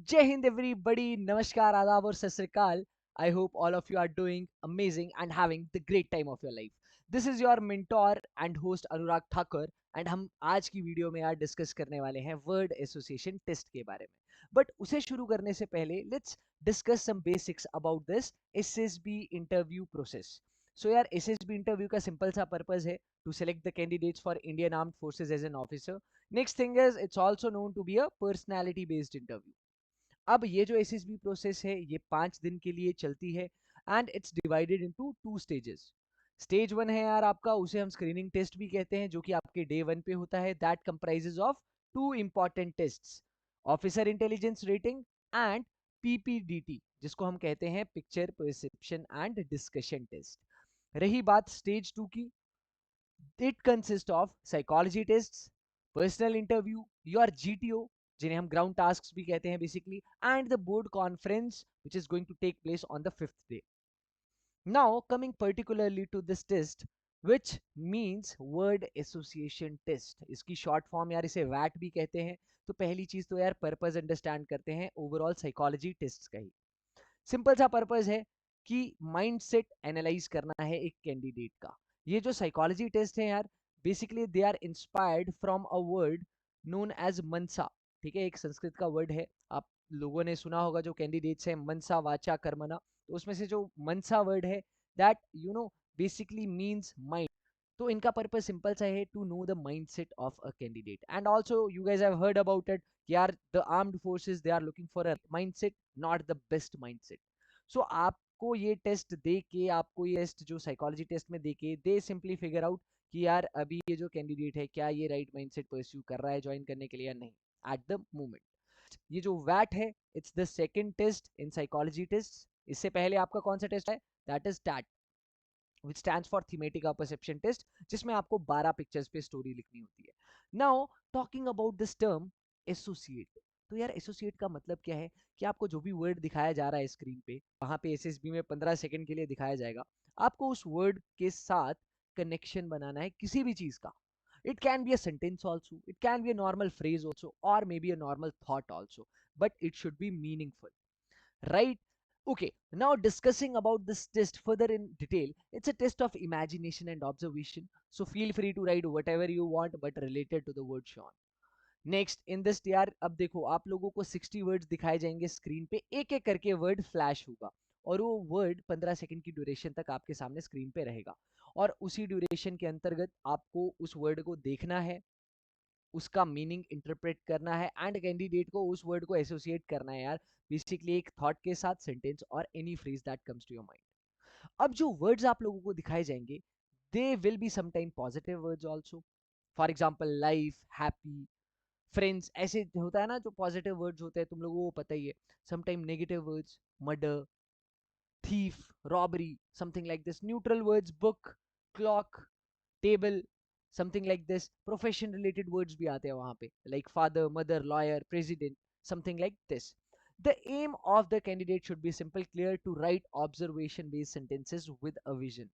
Jai Hind, everybody. Namaskar, Adab, or Sat Sri Akal. I hope all of you are doing amazing and having the great time of your life. This is your mentor and host Anurag Thakur, and हम आज की video में यार discuss करने वाले हैं word association test के बारे में. बट उसे शुरू करने से पहले let's discuss some basics about this SSB interview process. So यार एसएसबी इंटरव्यू का सिंपल सा पर्पस है to select the candidates for Indian armed forces as an officer. Next thing is it's also known to be a personality based interview. अब ये जो SSB process है ये 5 दिन के लिए चलती है and it's divided into 2 stages. Stage 1 है यार आपका, उसे हम स्क्रीनिंग टेस्ट भी कहते हैं, जो कि आपके डे 1 पे होता है. That comprises of 2 important tests, officer intelligence rating and PPDT, जिसको हम कहते हैं picture perception and discussion test. रही बात स्टेज 2 की, it consist of psychology tests, personal interview, your GTO, जिन्हें हम ग्राउंड टास्क्स भी कहते हैं basically, and the board conference which is going to take place on the 5th day. Now coming particularly to this test which means word association test. इसकी short form यार इसे VAT भी कहते हैं. तो पहली चीज तो यार पर्पस अंडरस्टैंड करते हैं ओवरऑल साइकोलॉजी टेस्ट का ही. सिंपल सा पर्पस है कि माइंड सेट एनालाइज करना है एक कैंडिडेट का. ये जो साइकोलॉजी टेस्ट है यार, basically they are inspired from a word known as manasa. ठीक है, एक संस्कृत का वर्ड है, आप लोगों ने सुना होगा. जो कैंडिडेट्स हैं मनसा वाचा कर्मणा, तो उसमें से जो मनसा वर्ड है दैट बेसिकली मीन्स माइंड. तो इनका पर्पस सिंपल सा है to know the mind set of a candidate. And also you guys have heard about it, यार the armed forces they are looking for a mind set, not the best mind set. So आपको ये test दे के, आपको ये test जो psychology test में दे के, दे simply figure out कि यार अभी ये जो कैंडिडेट है क्या ये राइट माइंड सेट परस्यू कर रहा है ज्वाइन करने के लिए या नहीं एट द मोमेंट. ये जो वैट है it's the second test in psychology test. इससे पहले आपका कौन सा टेस्ट है? That is TAT, which stands for thematic perception test, जिसमें आपको 12 पिक्चर्स पे स्टोरी लिखनी होती है. Now talking about this term associate. तो यार एसोसिएट का मतलब क्या है कि आपको जो भी वर्ड दिखाया जा रहा है स्क्रीन पे, वहां पे एसएसबी में 15 सेकंड के लिए दिखाया जाएगा, आपको उस वर्ड के साथ कनेक्शन बनाना है किसी भी चीज का. It can be a sentence also, it can be a normal phrase also, or maybe a normal thought also, but it should be meaningful, right? Okay, now discussing about this test further in detail, it's a test of imagination and observation, so feel free to write whatever you want but related to the word shown. Next in this यार, अब देखो आप लोगों को 60 words दिखाए जाएंगे screen पे, एक एक करके वर्ड फ्लैश होगा और वो वर्ड 15 सेकंड की ड्यूरेशन तक आपके सामने स्क्रीन पे रहेगा. और उसी ड्यूरेशन के अंतर्गत आपको उस वर्ड को देखना है, उसका मीनिंग इंटरप्रेट करना है एंड कैंडिडेट को उस वर्ड को एसोसिएट करना है यार, बेसिकली एक थॉट के साथ, सेंटेंस और any phrase that comes to your mind. अब जो वर्ड्स आप लोगों को दिखाए जाएंगे, they will be sometime positive words also. For example life, happy, friends, ऐसे होता है ना जो पॉजिटिव वर्ड्स होते हैं, तुम लोगों को पता ही है. Sometime negative words, murder, thief, robbery, something like this. Neutral words, book, clock, table, something like this. Profession related words भी आते हैं वहां पे, like father, mother, lawyer, president, something like this. The aim of the candidate should be simple, clear, to write observation based sentences with a vision.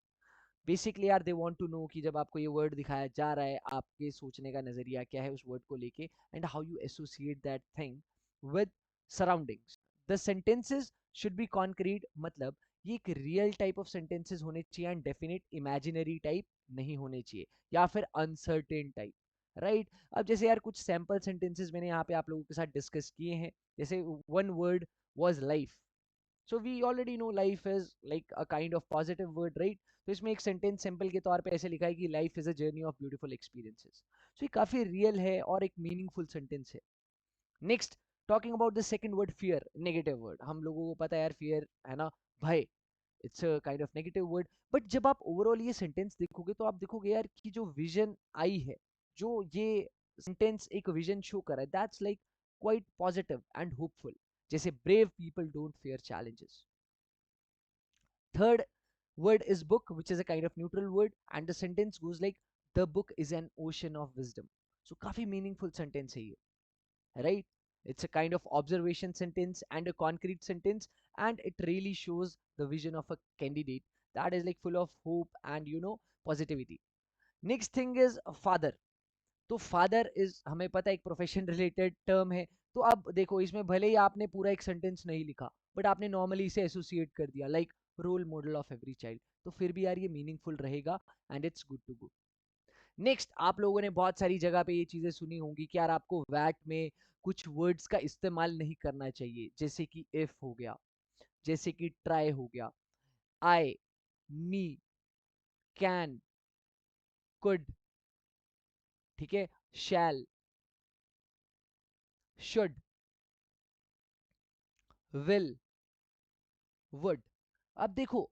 Basically यार they want to know कि जब आपको ये वर्ड दिखाया जा रहा है, आपके सोचने का नजरिया क्या है उस वर्ड को लेके, and how you associate that thing with surroundings. The sentences should be concrete, मतलब ये एक रियल टाइप ऑफ सेंटेंसेस होने चाहिए एंड डेफिनेट इमेजिनरी टाइप नहीं होने चाहिए, या फिर अनसर्टेन टाइप, राइट? अब जैसे यार कुछ सैंपल सेंटेंसेस मैंने यहाँ पे आप लोगों के साथ डिस्कस किए हैं. जैसे one word was life. So we already know life is like a kind of positive word, right? तो इसमें एक सेंटेंस सिंपल के तौर पे ऐसे लिखा है कि life is a journey of beautiful experiences. So ये काफी रियल है और एक मीनिंगफुल सेंटेंस है. Next, talking about the second word fear, negative word. हम लोगों को पता है यार फियर है ना, भय, it's a kind of negative word. But जब आप ओवरऑल ये सेंटेंस देखोगे तो आप देखोगे यार कि जो विजन आई है, जो ये सेंटेंस एक विजन शो कर रहा है, that's like quite positive and hopeful. जैसे brave people don't fear challenges. Third word is book, which is a kind of neutral word, and the sentence goes like, the book is an ocean of wisdom. So काफी meaningful sentence है ये, right? It's a kind of observation sentence and a concrete sentence, and it really shows the vision of a candidate that is like full of hope and positivity. Next thing is father. तो father is हमें पता है एक profession related term है। तो अब देखो इसमें भले ही आपने पूरा एक सेंटेंस नहीं लिखा, बट आपने नॉर्मली इसे एसोसिएट कर दिया like role model of every child, तो फिर भी यार ये मीनिंगफुल रहेगा and it's good to go. Next, आप लोगों ने बहुत सारी जगह पे ये चीजें सुनी होंगी कि यार आपको वैट में कुछ वर्ड्स का इस्तेमाल नहीं करना चाहिए, जैसे कि इफ हो गया, जैसे कि ट्राई हो गया, आई, मी, कैन, कुड, ठीक है, शैल, शुड, विल, वुड। अब देखो,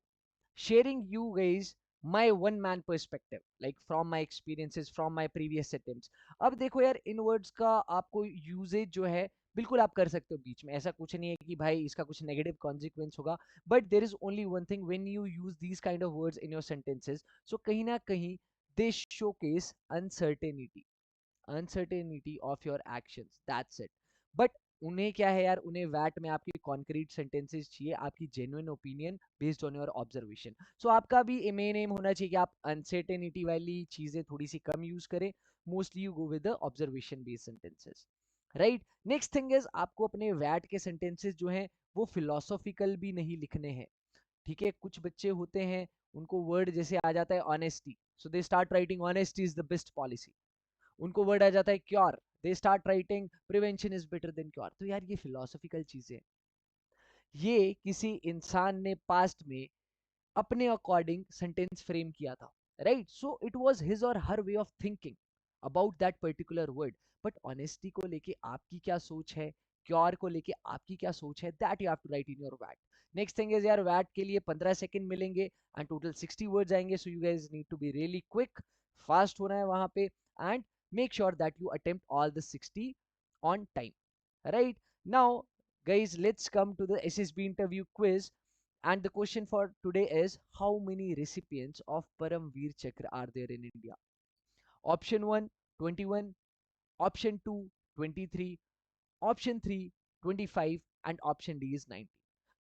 sharing you guys my one man perspective like from my experiences from my previous attempts। अब देखो यार इन वर्ड्स का आपको यूजेज जो है बिल्कुल आप कर सकते हो बीच में, ऐसा कुछ नहीं है कि भाई इसका कुछ नेगेटिव कॉन्सिक्वेंस होगा, but there is only one thing when you use these kind of words in your sentences, so कहीं ना कहीं they showcase uncertainty, uncertainty of your actions, that's it. But उन्हें क्या है यार, उन्हें वैट में आपकी कॉन्क्रीट सेंटेंसेस चाहिए, आपकी genuine opinion based on your observation. So आपका भी मेन एम होना चाहिए कि आप अनसर्टेनिटी वाली चीजें थोड़ी सी कम यूज करें, mostly you go with the observation based sentences, right. Next thing is आपको अपने वैट के सेंटेंसेस जो हैं वो फिलोसॉफिकल भी नहीं लिखने हैं, ठीक है। कुछ बच्चे होते हैं उनको वर्ड जैसे आ जाता है honesty, so they start writing honesty is the best policy. उनको वर्ड आ जाता है cure, they start writing prevention is better than cure. तो यार ये फिलोसॉफिकल चीजें हैं, ये किसी इंसान ने पास्ट में अपने अकॉर्डिंग सेंटेंस फ्रेम किया था, right. So it was his और her way of thinking about that particular word. But honesty को लेके आपकी क्या सोच है, क्योर को लेके आपकी क्या सोच है, that you have to write in your वैट। नेक्स्ट थिंग इज यार वैट के लिए 15 सेकंड मिलेंगे एंड टोटल 60 वर्ड्स आएंगे, so you guys need to be really quick, fast होना है वहां पे, and make sure that you attempt all the 60 on time, right? Now guys, let's come to the SSB interview quiz, and the question for today is how many recipients of Paramveer Chakra are there in India? Option 1 21, option 2 23, option 3 25 and option D is 90।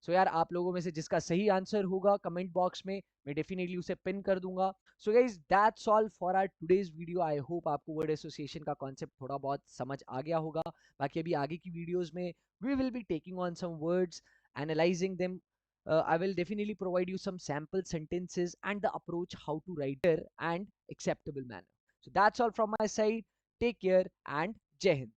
सो यार आप लोगों में से जिसका सही answer होगा comment box में मैं डेफिनेटली उसे पिन कर दूंगा। So guys that's all for our today's video. I hope आपको वर्ड एसोसिएशन का कॉन्सेप्ट थोड़ा बहुत समझ आ गया होगा। बाकी अभी आगे की वीडियोस में we will be taking on some words, analysing them, I will definitely provide you some sample sentences and the approach how to write it and acceptable manner. So that's all from my side. Take care and Jai Hind.